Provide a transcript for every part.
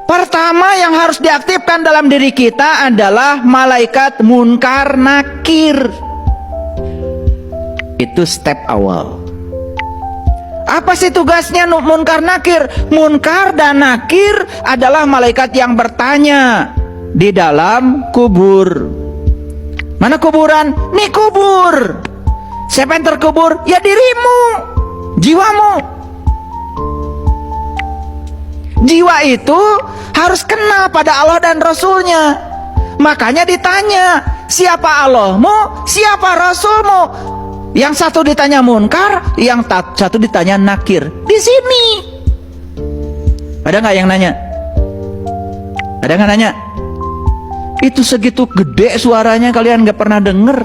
Pertama yang harus diaktifkan dalam diri kita adalah malaikat munkar nakir. Itu step awal. Apa sih tugasnya munkar nakir? Munkar dan nakir adalah malaikat yang bertanya di dalam kubur. Mana kuburan? Nih kubur. Siapa yang terkubur? Ya dirimu, jiwamu. Jiwa itu harus kenal pada Allah dan Rasulnya. Makanya ditanya, siapa Allahmu, siapa Rasulmu? Yang satu ditanya munkar, yang satu ditanya nakir. Di sini. Ada nggak yang nanya? Ada nggak nanya? Itu segitu gede suaranya, kalian nggak pernah denger.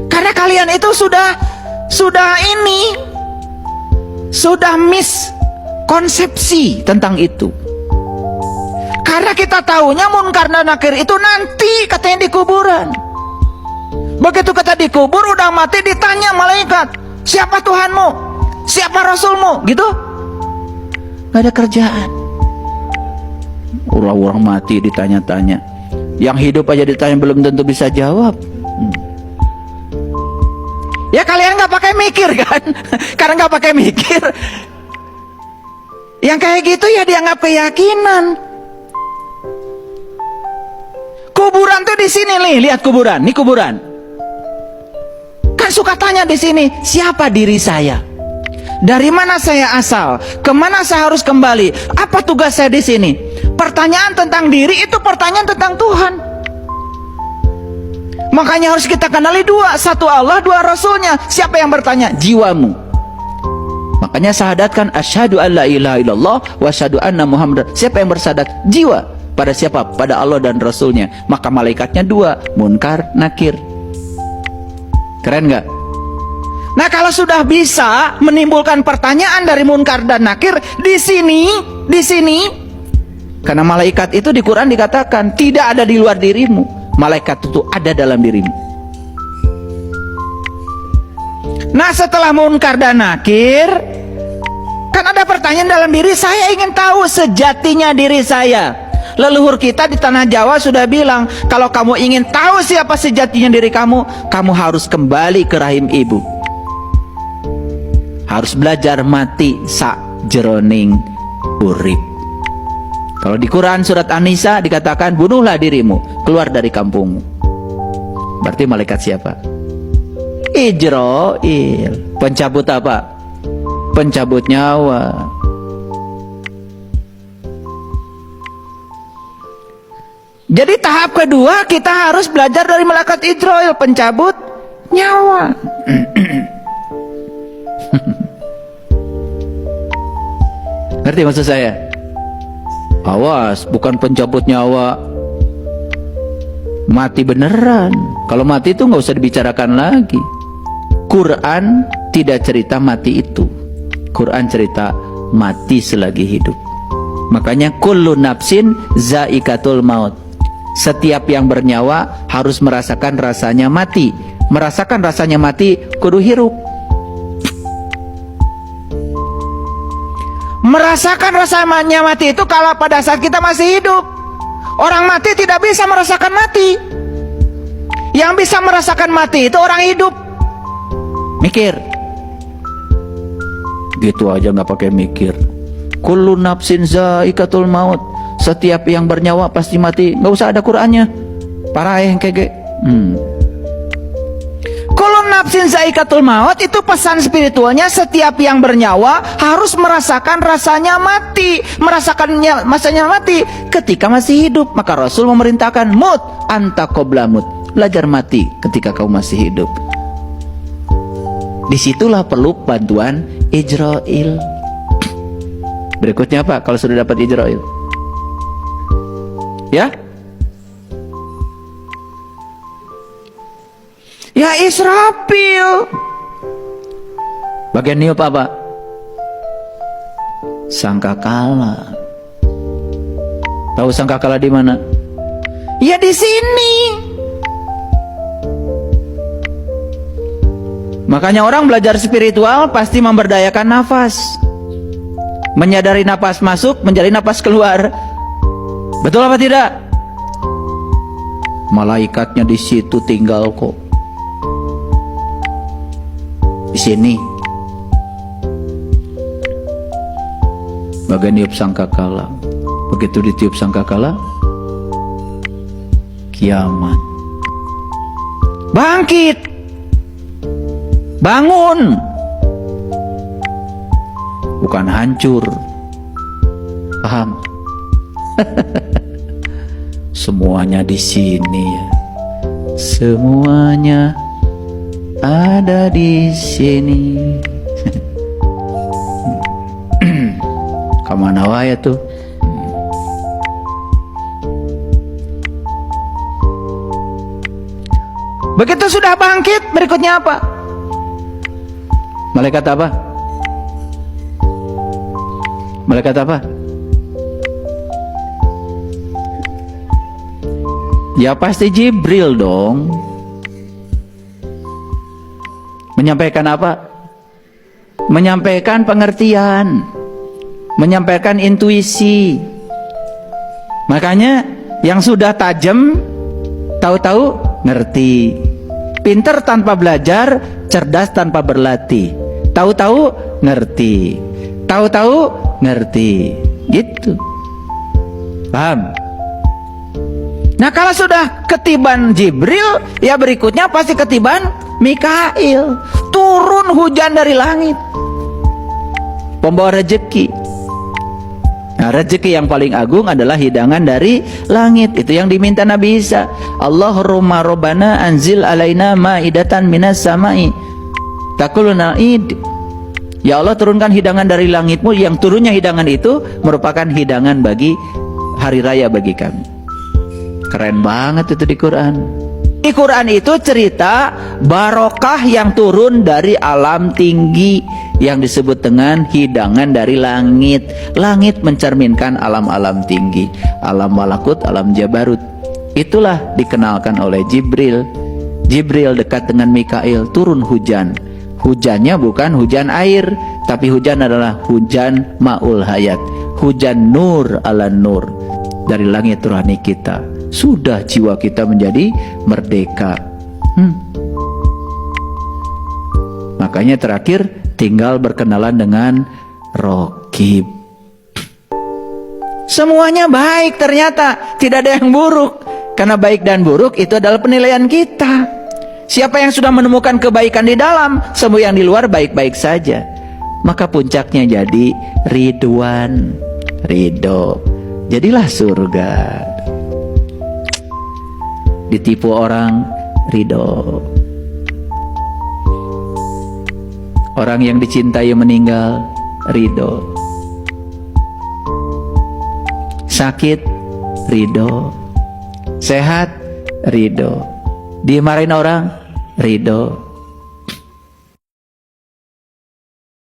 Karena kalian itu sudah miskonsepsi tentang itu. Karena kita tahunya munkar dan nakir itu nanti katanya di kuburan. Begitu kita dikubur udah mati ditanya malaikat, siapa Tuhanmu, siapa Rasulmu, gitu. Gak ada kerjaan. Orang-orang mati ditanya-tanya, yang hidup aja ditanya belum tentu bisa jawab. Ya kalian nggak pakai mikir kan? Karena nggak pakai mikir, yang kayak gitu ya dianggap keyakinan. Kuburan tuh di sini nih, lihat kuburan, nih kuburan. Kan suka tanya di sini, siapa diri saya? Dari mana saya asal? Kemana saya harus kembali? Apa tugas saya di sini? Pertanyaan tentang diri itu pertanyaan tentang Tuhan. Makanya harus kita kenali dua, satu Allah, dua Rasulnya. Siapa yang bertanya? Jiwamu. Makanya syahadatkan asyhadu an la ilaha illallah wa asyhadu anna muhammadar. Siapa yang bersyahadat? Jiwa. Pada siapa? Pada Allah dan Rasulnya. Maka malaikatnya dua, munkar, nakir. Keren nggak? Nah, kalau sudah bisa menimbulkan pertanyaan dari munkar dan nakir di sini, karena malaikat itu di Quran dikatakan tidak ada di luar dirimu. Malaikat itu ada dalam dirimu. Nah, setelah munkar dan nakir, kan ada pertanyaan dalam diri, saya ingin tahu sejatinya diri saya. Leluhur kita di tanah Jawa sudah bilang, kalau kamu ingin tahu siapa sejatinya diri kamu, kamu harus kembali ke rahim ibu. Harus belajar mati sakjeroning urip. Kalau di Quran surat An-Nisa dikatakan, bunuhlah dirimu, keluar dari kampungmu. Berarti malaikat siapa? Ijrail. Pencabut apa? Pencabut nyawa. Jadi tahap kedua kita harus belajar dari malaikat Ijrail, pencabut nyawa. Ngerti maksud saya? Awas, bukan pencabut nyawa mati beneran. Kalau mati itu nggak usah dibicarakan lagi. Quran tidak cerita mati itu. Quran cerita mati selagi hidup. Makanya kullu nafsin zaikatul maut. Setiap yang bernyawa harus merasakan rasanya mati. Merasakan rasanya mati kudu hirup. Merasakan rasanya mati itu kalau pada saat kita masih hidup. Orang mati tidak bisa merasakan mati. Yang bisa merasakan mati itu orang hidup. Mikir. Gitu aja nggak pakai mikir. Kullu nafsin zaikatul maut. Setiap yang bernyawa pasti mati. Nggak usah ada Qurannya. Parah yang kayak Kullu nafsin zaikatul maut itu pesan spiritualnya, setiap yang bernyawa harus merasakan rasanya mati. Merasakannya masanya mati ketika masih hidup. Maka Rasul memerintahkan mut anta qabla mut. Belajar mati ketika kau masih hidup. Disitulah perlu bantuan Ijrail. Berikutnya apa kalau sudah dapat Ijrail? Ya? Ya Israfil. Bagian niup apa? Sangkakala. Tahu sangkakala di mana? Ya di sini. Makanya orang belajar spiritual pasti memberdayakan nafas. menyadari napas masuk, menyadari napas keluar. Betul apa tidak? Malaikatnya di situ tinggal kok. Di sini. Bagai niup sangkakala. Begitu ditiup sangkakala, kiamat. Bangkit. Bangun. Bukan hancur. Paham? Semuanya di sini ya. Semuanya ada di sini. Kamana wae tuh. Begitu sudah bangkit, berikutnya apa? Malaikat apa? Malaikat apa? Ya pasti Jibril dong. Menyampaikan apa? Menyampaikan pengertian, menyampaikan intuisi. Makanya yang sudah tajam tahu-tahu ngerti. Pinter tanpa belajar, cerdas tanpa berlatih. Tahu-tahu ngerti. Tahu-tahu ngerti. Gitu. Paham? Nah, kalau sudah ketiban Jibril, ya berikutnya pasti ketiban Mikail. Turun hujan dari langit, pembawa rezeki. Nah, rezeki yang paling agung adalah hidangan dari langit. Itu yang diminta Nabi Isa. Allahumma rabbana anzil alaina ma'idatan minas samai takuluna id. Ya Allah, turunkan hidangan dari langitmu. Yang turunnya hidangan itu merupakan hidangan bagi hari raya bagi kami. Keren banget itu di Quran. Di Quran itu cerita barokah yang turun dari alam tinggi yang disebut dengan hidangan dari langit. Langit mencerminkan alam-alam tinggi, alam malakut, alam jabarut. Itulah dikenalkan oleh Jibril. Jibril dekat dengan Mikail, turun hujan. Hujannya bukan hujan air, tapi hujan adalah hujan ma'ul hayat, hujan nur ala nur dari langit rohani kita. Sudah jiwa kita menjadi merdeka. Makanya terakhir tinggal berkenalan dengan Raqib. Semuanya baik ternyata, tidak ada yang buruk. Karena baik dan buruk itu adalah penilaian kita. Siapa yang sudah menemukan kebaikan di dalam, semua yang di luar baik-baik saja. Maka puncaknya jadi ridwan, ridho. Jadilah surga. Ditipu orang, ridho. Orang yang dicintai meninggal, ridho. Sakit, ridho. Sehat, ridho. Dimarahin orang, ridho.